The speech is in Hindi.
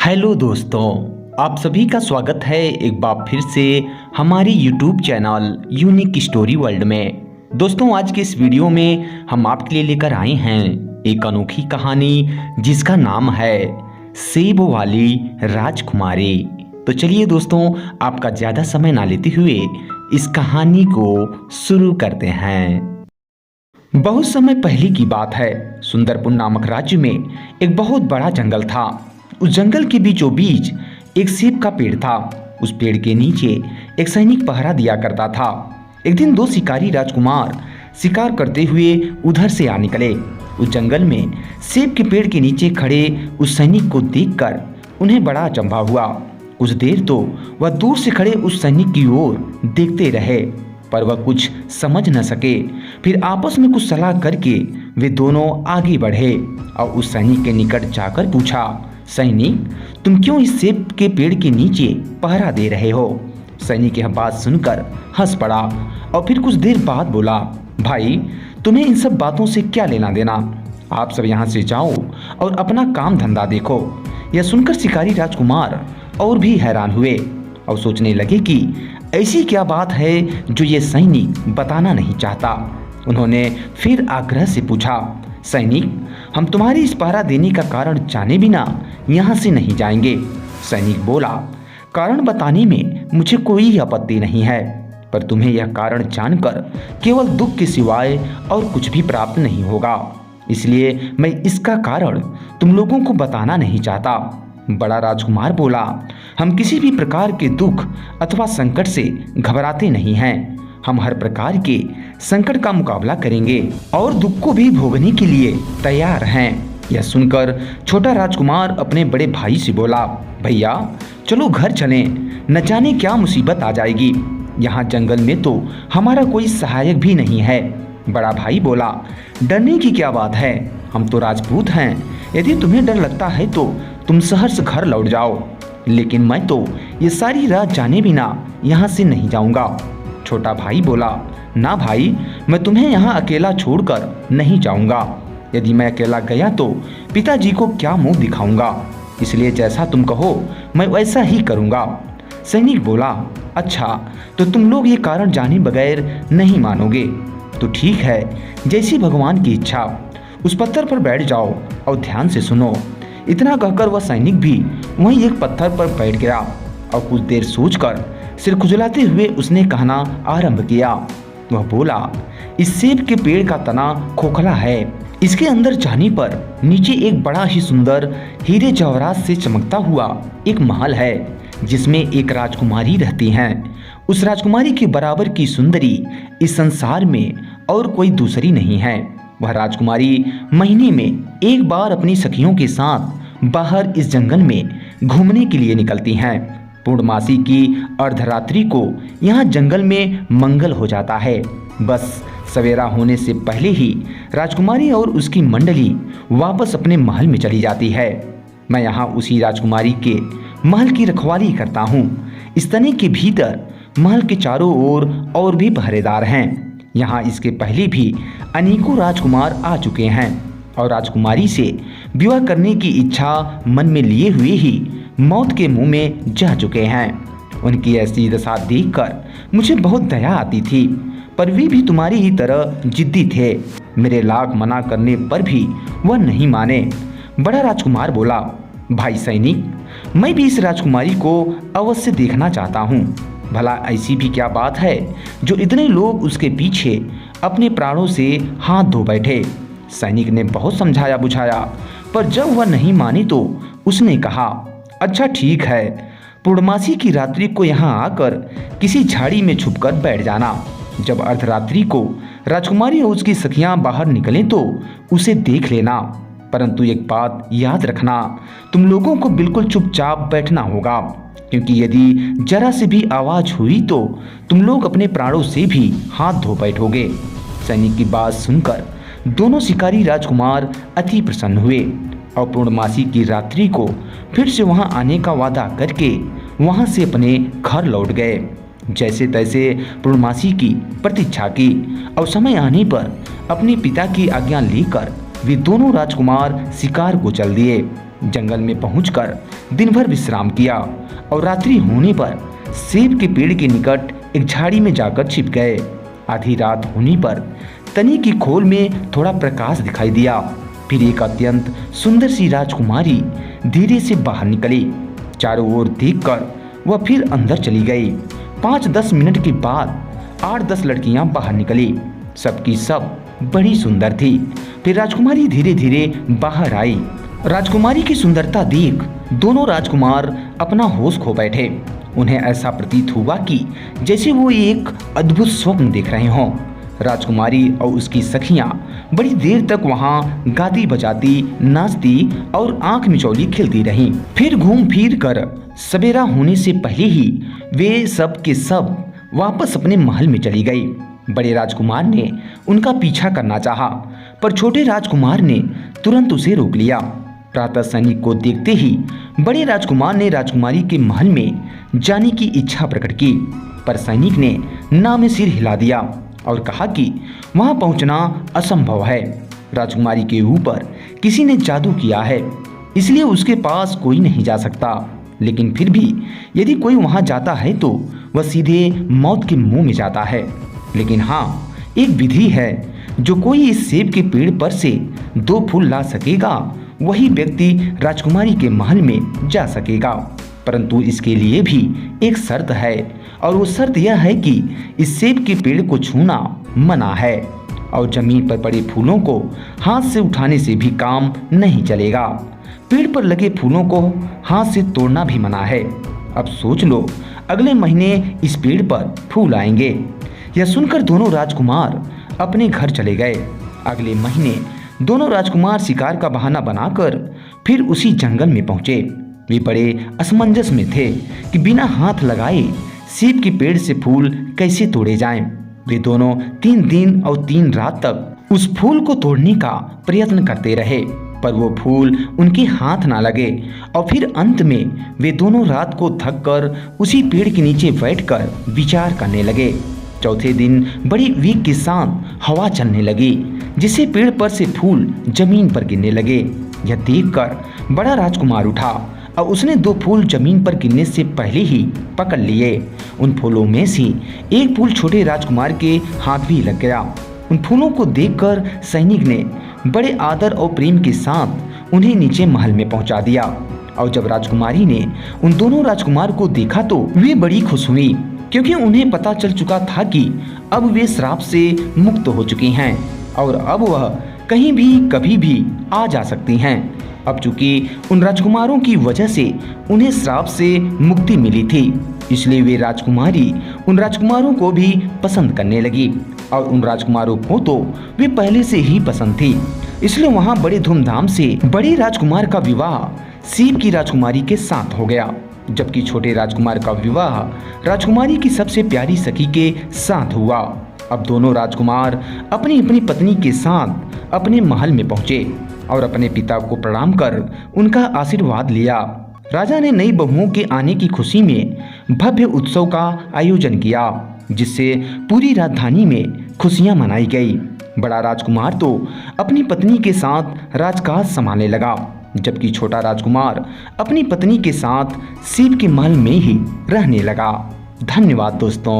हेलो दोस्तों, आप सभी का स्वागत है एक बार फिर से हमारे YouTube channel unique story world में। दोस्तों, आज के इस वीडियो में हम आपके लिए लेकर आए हैं एक अनोखी कहानी जिसका नाम है सेब वाली राजकुमारी। तो चलिए दोस्तों, आपका ज़्यादा समय ना लेते हुए इस कहानी को शुरू करते हैं। बहुत समय पहले की बात है। सुंदरपुर नामक राज्य में एक बहुत बड़ा जंगल था। उस जंगल के बीचों बीच एक सेब का पेड़ था। उस पेड़ के नीचे एक सैनिक पहरा दिया करता था। एक दिन दो शिकारी राजकुमार शिकार करते हुए उधर से आ निकले। उस जंगल में सेब के पेड़ के नीचे खड़े उस सैनिक को देखकर उन्हें बड़ा अचंभा हुआ। कुछ देर तो वह दूर से खड़े उस सैनिक की ओर देखते रहे, पर वह कुछ समझ न सके। फिर आपस में कुछ सलाह करके वे दोनों आगे बढ़े और उस सैनिक के निकट जाकर पूछा, सैनिक, तुम क्यों इस सेब के पेड़ के नीचे पहरा दे रहे हो? सैनिक यह बात सुनकर हंस पड़ा और फिर कुछ देर बाद बोला, भाई, तुम्हें इन सब बातों से क्या लेना देना? आप सब यहाँ से जाओ और अपना काम धंधा देखो। यह सुनकर शिकारी राजकुमार और भी हैरान हुए और सोचने लगे कि ऐसी क्या बात है जो ये सैनिक बताना नहीं चाहता। उन्होंने फिर आग्रह से पूछा, सैनिक, हम तुम्हारी इस पहरा देने का कारण जाने बिना यहाँ से नहीं जाएंगे। सैनिक बोला, कारण बताने में मुझे कोई आपत्ति नहीं है, पर तुम्हें यह कारण जानकर केवल दुख के सिवाय और कुछ भी प्राप्त नहीं होगा। इसलिए मैं इसका कारण तुम लोगों को बताना नहीं चाहता। बड़ा राजकुमार बोला, हम किसी भी प्रकार के दुख अथवा संकट से घबराते नहीं हैं। हम हर प्रकार के संकट का मुकाबला करेंगे और दुख को भी भोगने के लिए तैयार हैं। यह सुनकर छोटा राजकुमार अपने बड़े भाई से बोला, भैया, चलो घर चलें, न जाने क्या मुसीबत आ जाएगी। यहाँ जंगल में तो हमारा कोई सहायक भी नहीं है। बड़ा भाई बोला, डरने की क्या बात है, हम तो राजपूत हैं। यदि तुम्हें डर लगता है तो तुम शहर से घर लौट जाओ, लेकिन मैं तो ये सारी रात जाने बिना यहाँ से नहीं जाऊँगा। छोटा भाई बोला, ना भाई, मैं तुम्हें यहाँ अकेला छोड़कर नहीं जाऊँगा। यदि मैं अकेला गया तो पिताजी को क्या मुंह दिखाऊंगा, इसलिए जैसा तुम कहो मैं वैसा ही करूँगा। सैनिक बोला, अच्छा, तो तुम लोग ये कारण जाने बगैर नहीं मानोगे, तो ठीक है, जैसी भगवान की इच्छा। उस पत्थर पर बैठ जाओ और ध्यान से सुनो। इतना कहकर वह सैनिक भी वहीं एक पत्थर पर बैठ गया और कुछ देर सोचकर सिर खुजलाते हुए उसने कहना आरंभ किया। वह बोला, इस सेब के पेड़ का तना खोखला है। इसके अंदर जाने पर नीचे एक बड़ा ही सुंदर हीरे जवाहरात से चमकता हुआ एक महल है, जिसमें एक राजकुमारी रहती हैं। उस राजकुमारी के बराबर की सुंदरी इस संसार में और कोई दूसरी नहीं है। वह राजकुमारी महीने में एक बार अपनी सखियों के साथ बाहर इस जंगल में घूमने के लिए निकलती हैं। पूर्णमासी की अर्धरात्रि को यहाँ जंगल में मंगल हो जाता है। बस सवेरा होने से पहले ही राजकुमारी और उसकी मंडली वापस अपने महल में चली जाती है। मैं यहाँ उसी राजकुमारी के महल की रखवाली करता हूँ। इस तने के भीतर महल के चारों ओर और भी पहरेदार हैं। यहाँ इसके पहले भी अनेकों राजकुमार आ चुके हैं और राजकुमारी से विवाह करने की इच्छा मन में लिए हुए ही मौत के मुंह में जा चुके हैं। उनकी ऐसी दशा देखकर मुझे बहुत दया आती थी, पर वे भी तुम्हारी ही तरह जिद्दी थे। मेरे लाख मना करने पर भी वह नहीं माने। बड़ा राजकुमार बोला, भाई सैनिक, मैं भी इस राजकुमारी को अवश्य देखना चाहता हूँ। भला ऐसी भी क्या बात है जो इतने लोग उसके पीछे अपने प्राणों से हाथ धो बैठे। सैनिक ने बहुत समझाया बुझाया, पर जब वह नहीं मानी तो उसने कहा, अच्छा ठीक है, पूर्णमासी की रात्रि को यहाँ आकर किसी झाड़ी में छुपकर बैठ जाना। जब अर्धरात्रि को राजकुमारी और उसकी सखियाँ बाहर निकलें तो उसे देख लेना, परंतु एक बात याद रखना, तुम लोगों को बिल्कुल चुपचाप बैठना होगा, क्योंकि यदि जरा से भी आवाज हुई तो तुम लोग अपने प्राणों से भी हाथ धो बैठोगे। सैनिक की बात सुनकर दोनों शिकारी राजकुमार अति प्रसन्न हुए और पूर्णमासी की रात्रि को फिर से वहां आने का वादा करके वहां से अपने घर लौट गए। जैसे तैसे पूर्णमासी की प्रतीक्षा की और समय आने पर अपने पिता की आज्ञा लेकर वे दोनों राजकुमार शिकार को चल दिए। जंगल में पहुंचकर दिन भर विश्राम किया और रात्रि होने पर सेब के पेड़ के निकट एक झाड़ी में जाकर छिप गए। आधी रात होने पर तनी की खोल में थोड़ा प्रकाश दिखाई दिया। फिर एक अत्यंत सुंदर सी राजकुमारी धीरे से बाहर निकली। चारों ओर देखकर वह फिर अंदर चली गई। 5-10 मिनट के बाद 8-10 लड़कियां बाहर निकली। सबकी सब बड़ी सुंदर थी। फिर राजकुमारी धीरे धीरे बाहर आई। राजकुमारी की सुंदरता देख दोनों राजकुमार अपना होश खो बैठे। उन्हें ऐसा प्रतीत हुआ कि जैसे वो एक अद्भुत स्वप्न देख रहे हों। राजकुमारी और उसकी सखियां बड़ी देर तक वहां गाती बजाती, नाचती और आंख मिचौली खेलती रहीं। फिर घूम फिर कर सवेरा होने से पहले ही वे सब के सब वापस अपने महल में चली गई। बड़े राजकुमार ने उनका पीछा करना चाहा, पर छोटे राजकुमार ने तुरंत उसे रोक लिया। प्रातः सैनिक को देखते ही बड़े राजकुमार ने राजकुमारी के महल में जाने की इच्छा प्रकट की, पर सैनिक ने ना में सिर हिला दिया और कहा कि वहां पहुंचना असंभव है। राजकुमारी के ऊपर किसी ने जादू किया है, इसलिए उसके पास कोई नहीं जा सकता। लेकिन फिर भी यदि कोई वहां जाता है तो वह सीधे मौत के मुंह में जाता है। लेकिन हाँ, एक विधि है, जो कोई इस सेब के पेड़ पर से 2 फूल ला सकेगा वही व्यक्ति राजकुमारी के महल में जा सकेगा। परंतु इसके लिए भी एक शर्त है, और वो शर्त यह है कि इस सेब के पेड़ को छूना मना है और जमीन पर पड़े फूलों को हाथ से उठाने से भी काम नहीं चलेगा। पेड़ पर लगे फूलों को हाथ से तोड़ना भी मना है। अब सोच लो, अगले महीने इस पेड़ पर फूल आएंगे। यह सुनकर दोनों राजकुमार अपने घर चले गए। अगले महीने दोनों राजकुमार शिकार का बहाना बनाकर फिर उसी जंगल में पहुंचे। वे बड़े असमंजस में थे कि बिना हाथ लगाए सेब के पेड़ से फूल कैसे तोड़े जाएं। वे दोनों 3 दिन और 3 रात तक उस फूल को तोड़ने का प्रयत्न करते रहे, पर वो फूल उनके हाथ ना लगे। और फिर अंत में वे दोनों रात को थक कर उसी पेड़ के नीचे बैठकर विचार करने लगे। चौथे दिन बड़ी वेग के साथ हवा चलने लगी, जिससे पेड़ पर से फूल जमीन पर गिरने लगे। यह देखकर बड़ा राजकुमार उठा और उसने 2 फूल जमीन पर गिरने से पहले ही पकड़ लिए। उन फूलों में से एक फूल छोटे राजकुमार के हाथ भी लग गया। उन फूलों को देखकर सैनिक ने बड़े आदर और प्रेम के साथ उन्हें नीचे महल में पहुंचा दिया। और जब राजकुमारी ने उन दोनों राजकुमार को देखा तो वे बड़ी खुश हुई, क्योंकि उन्हें पता चल चुका था कि अब वे श्राप से मुक्त हो चुकी हैं और अब वह कहीं भी कभी भी आ जा सकती हैं। अब चूंकि उन राजकुमारों की वजह से उन्हें श्राप से मुक्ति मिली थी, इसलिए वे राजकुमारी उन राजकुमारों को भी पसंद करने लगी। और उन राजकुमारों को तो वे पहले से ही पसंद थी, इसलिए वहाँ बड़े धूमधाम से बड़े राजकुमार का विवाह सेब की राजकुमारी के साथ हो गया, जबकि छोटे राजकुमार का विवाह राजकुमारी की सबसे प्यारी सखी के साथ हुआ। अब दोनों राजकुमार अपनी अपनी पत्नी के साथ अपने महल में पहुंचे और अपने पिता को प्रणाम कर उनका आशीर्वाद लिया। राजा ने नई बहुओं के आने की खुशी में भव्य उत्सव का आयोजन किया, जिससे पूरी राजधानी में खुशियां मनाई गई। बड़ा राजकुमार तो अपनी पत्नी के साथ राजकाज संभालने लगा, जबकि छोटा राजकुमार अपनी पत्नी के साथ सेब के महल में ही रहने लगा। धन्यवाद दोस्तों।